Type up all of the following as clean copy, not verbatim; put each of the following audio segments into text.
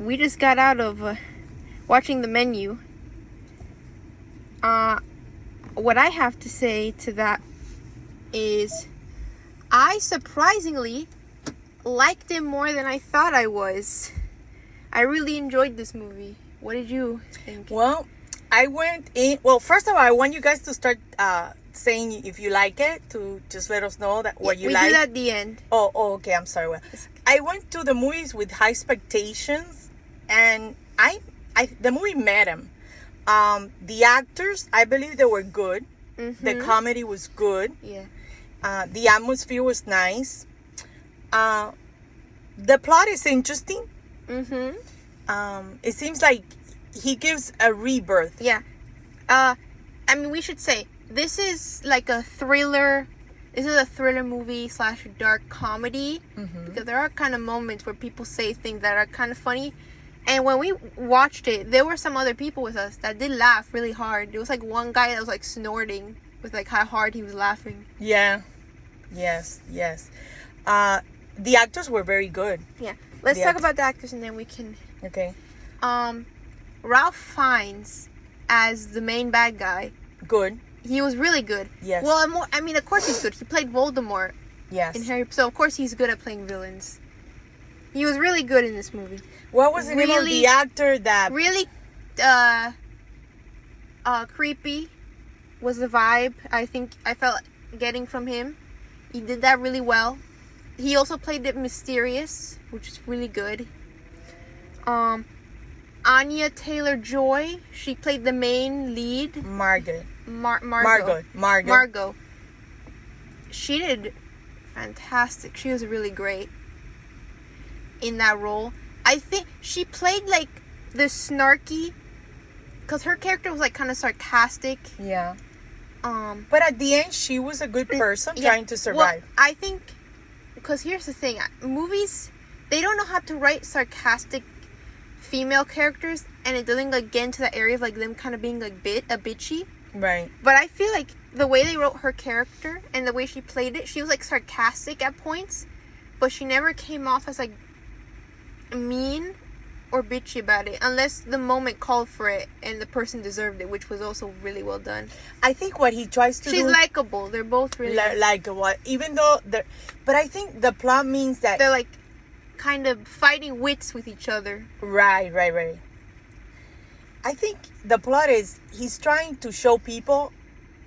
we just got out of watching the menu. What I have to say to that is I surprisingly liked it more than I thought I was. I really enjoyed this movie. What did you think? Well, I went in. Well, first of all, I want you guys to start saying if you like it, to just let us know that what you like. We do that at the end. Oh, okay. I'm sorry. Well, I went to the movies with high expectations, and the movie met them. The actors, I believe they were good. Mm-hmm. The comedy was good. Yeah. The atmosphere was nice. The plot is interesting. Mm-hmm. It seems like he gives a rebirth. Yeah. I mean, we should say this is like a thriller. This is a thriller movie / dark comedy. Mm-hmm. Because there are kind of moments where people say things that are kind of funny. And when we watched it, there were some other people with us that did laugh really hard. There was like one guy that was like snorting with like how hard he was laughing. Yeah. Yes. The actors were very good. Yeah. Let's talk about the actors and then we can... Okay. Ralph Fiennes as the main bad guy. Good. He was really good. Yes. Well, of course he's good. He played Voldemort. Yes. In Harry... So, of course he's good at playing villains. He was really good in this movie. What was the name of the actor that... Really, creepy was the vibe I think I felt getting from him. He did that really well. He also played it mysterious, which is really good. Anya Taylor-Joy, she played the main lead. Margot. She did fantastic. She was really great in that role. I think she played like the snarky, because her character was like kind of sarcastic. Yeah. But at the end, she was a good person trying to survive. Well, I think, because here's the thing, movies, they don't know how to write sarcastic female characters, and it doesn't like get into the area of like them kind of being like bitchy. Right. But I feel like the way they wrote her character and the way she played it, she was like sarcastic at points, but she never came off as like mean or bitchy about it, unless the moment called for it and the person deserved it, which was also really well done. I think what he tries to do... She's likable. They're both really... Likable. Even though they're... But I think the plot means that... They're like kind of fighting wits with each other. Right. I think the plot is he's trying to show people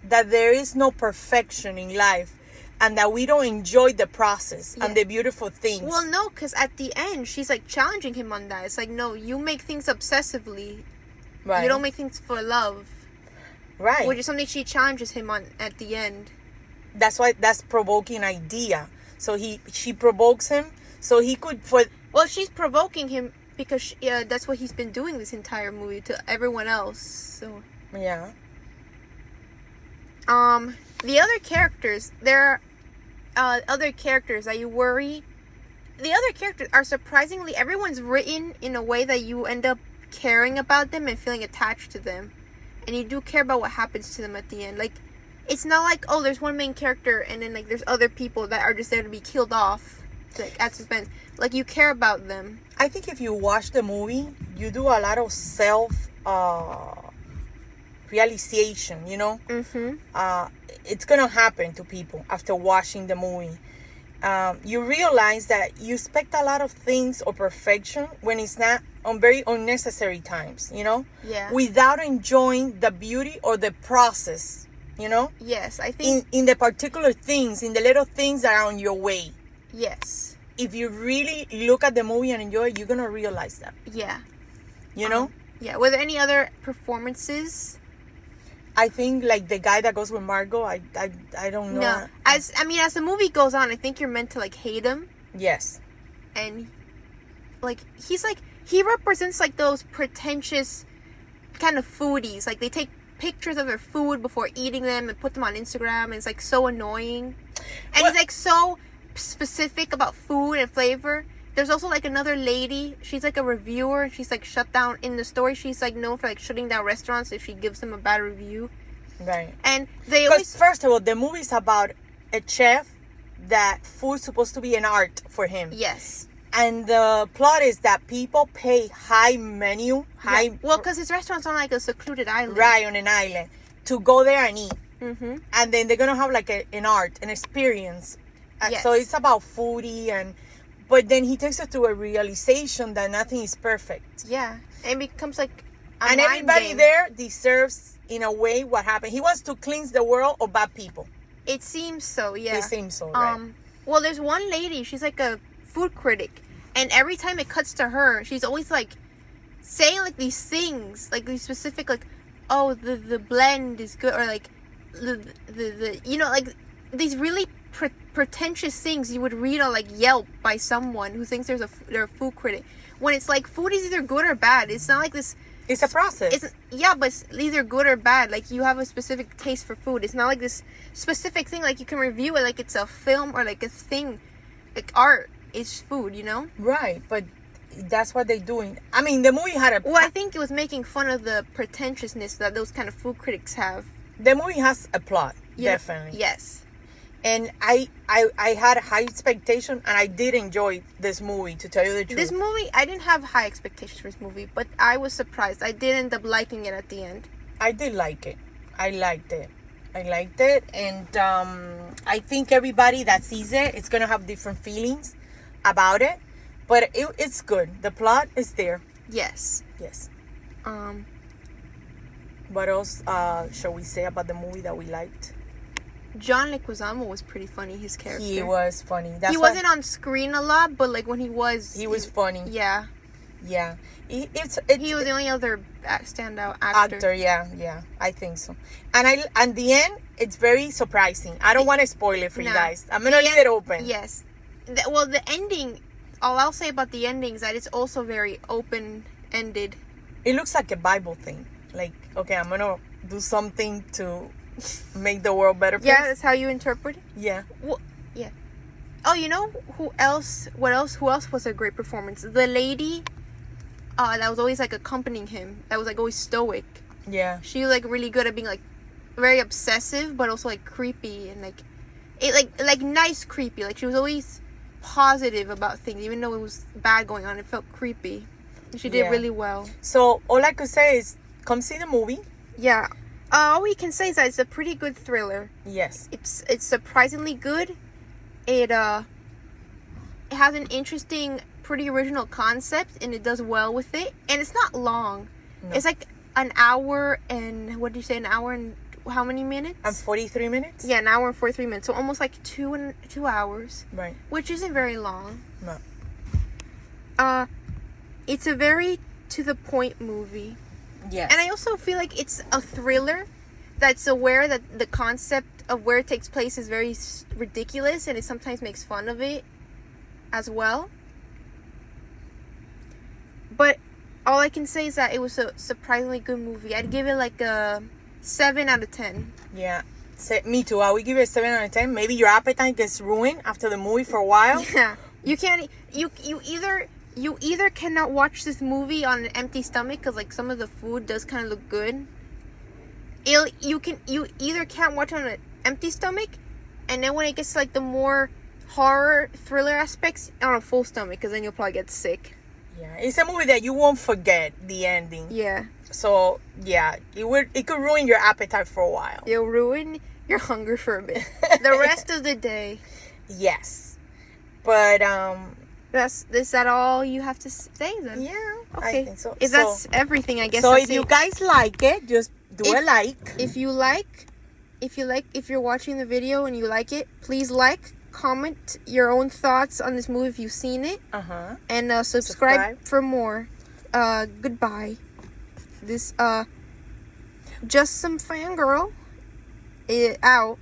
that there is no perfection in life, and that we don't enjoy the process and the beautiful things. Well, no, because at the end, she's like challenging him on that. It's like, no, you make things obsessively. Right. You don't make things for love. Right. Which is something she challenges him on at the end. That's why that's provoking idea. So she provokes him so he could... Well, she's provoking him because that's what he's been doing this entire movie to everyone else. So... Yeah. The other characters, there are other characters that you worry. The other characters are surprisingly, everyone's written in a way that you end up caring about them and feeling attached to them. And you do care about what happens to them at the end. Like, it's not like, oh, there's one main character and then like there's other people that are just there to be killed off, like at suspense. Like, you care about them. I think if you watch the movie, you do a lot of realization, you know. It's gonna happen to people after watching the movie. You realize that you expect a lot of things or perfection when it's not, on very unnecessary times, you know. Yeah. Without enjoying the beauty or the process, you know. Yes, I think in the particular things, in the little things that are on your way. Yes. If you really look at the movie and enjoy it, you're gonna realize that. Yeah. You know. Yeah. Were there any other performances? I think like the guy that goes with Margot, I don't know. No, as the movie goes on, I think you're meant to like hate him. Yes. And like he represents like those pretentious kind of foodies. Like they take pictures of their food before eating them and put them on Instagram, and it's like so annoying. And he's like so specific about food and flavor. There's also like another lady, she's like a reviewer, she's like shut down in the story. She's like known for like shutting down restaurants if she gives them a bad review. Right. And they always... First of all, the movie's about a chef that food's supposed to be an art for him. Yes. And the plot is that people pay high menu, high Well, because his restaurant's on like a secluded island. right on an island to go there and eat. Mm-hmm. And then they're gonna have like an art, an experience. Yes. So it's about foodie but then he takes us to a realization that nothing is perfect. Yeah, and it becomes like a And mind everybody game. there deserves, in a way, what happened. He wants to cleanse the world of bad people. It seems so. Yeah. It seems so, right? Well, there's one lady. She's like a food critic, and every time it cuts to her, she's always like saying like these things, like these specific, like, oh, the blend is good, or like the you know, like these really pretentious things you would read on like Yelp by someone who thinks they're a food critic. When it's like food is either good or bad. It's not like this. It's a process. But it's either good or bad. Like you have a specific taste for food. It's not like this specific thing. Like you can review it like it's a film or like a thing. Like art is food, you know? Right, but that's what they're doing. I mean, the movie had Well, I think it was making fun of the pretentiousness that those kind of food critics have. The movie has a plot, Yeah. definitely. Yes. And I had high expectation, and I did enjoy this movie, to tell you the truth. This movie, I didn't have high expectations for this movie, but I was surprised. I did end up liking it at the end. I did like it. I liked it. And I think everybody that sees it, it's going to have different feelings about it. But it's good. The plot is there. Yes. Yes. Um, What else shall we say about the movie that we liked? John Leguizamo was pretty funny, his character. He was funny. He wasn't on screen a lot, but like when he was... He was funny. Yeah. Yeah. He was the only other standout actor. Yeah. I think so. And the end, it's very surprising. I don't want to spoil it for you guys. I'm going to leave it open. Yes. The ending... All I'll say about the ending is that it's also very open-ended. It looks like a Bible thing. Like, okay, I'm going to do something to make the world better place. Yeah, that's how you interpret it? Yeah. Well, yeah. Oh, you know who else was a great performance? The lady that was always like accompanying him. That was like always stoic. Yeah. She was like really good at being like very obsessive, but also like creepy and like nice creepy. Like she was always positive about things, even though it was bad going on. It felt creepy. And she did really well. So all I could say is come see the movie. Yeah. All we can say is that it's a pretty good thriller. Yes. It's surprisingly good. It has an interesting, pretty original concept, and it does well with it. And it's not long. No. It's like an hour and an hour and how many minutes? And 43 minutes. Yeah, an hour and 43 minutes. So almost like 2 hours. Right. Which isn't very long. No. It's a very to the point movie. Yes. And I also feel like it's a thriller that's aware that the concept of where it takes place is very ridiculous, and it sometimes makes fun of it as well. But all I can say is that it was a surprisingly good movie. I'd give it like a 7 out of 10. Yeah. Me too. I would give it a 7 out of 10. Maybe your appetite gets ruined after the movie for a while. Yeah. You can't... You either cannot watch this movie on an empty stomach because like some of the food does kind of look good. You either can't watch it on an empty stomach, and then when it gets to like the more horror thriller aspects, on a full stomach, because then you'll probably get sick. Yeah, it's a movie that you won't forget the ending. Yeah. So yeah, it could ruin your appetite for a while. It'll ruin your hunger for a bit. The rest of the day. Yes, but is that all you have to say then? Yeah. Okay. I think so. That's everything, I guess. So if you guys like it, just do a like. If you're watching the video and you like it, please comment your own thoughts on this movie if you've seen it. And subscribe for more. Goodbye. This just some fangirl out.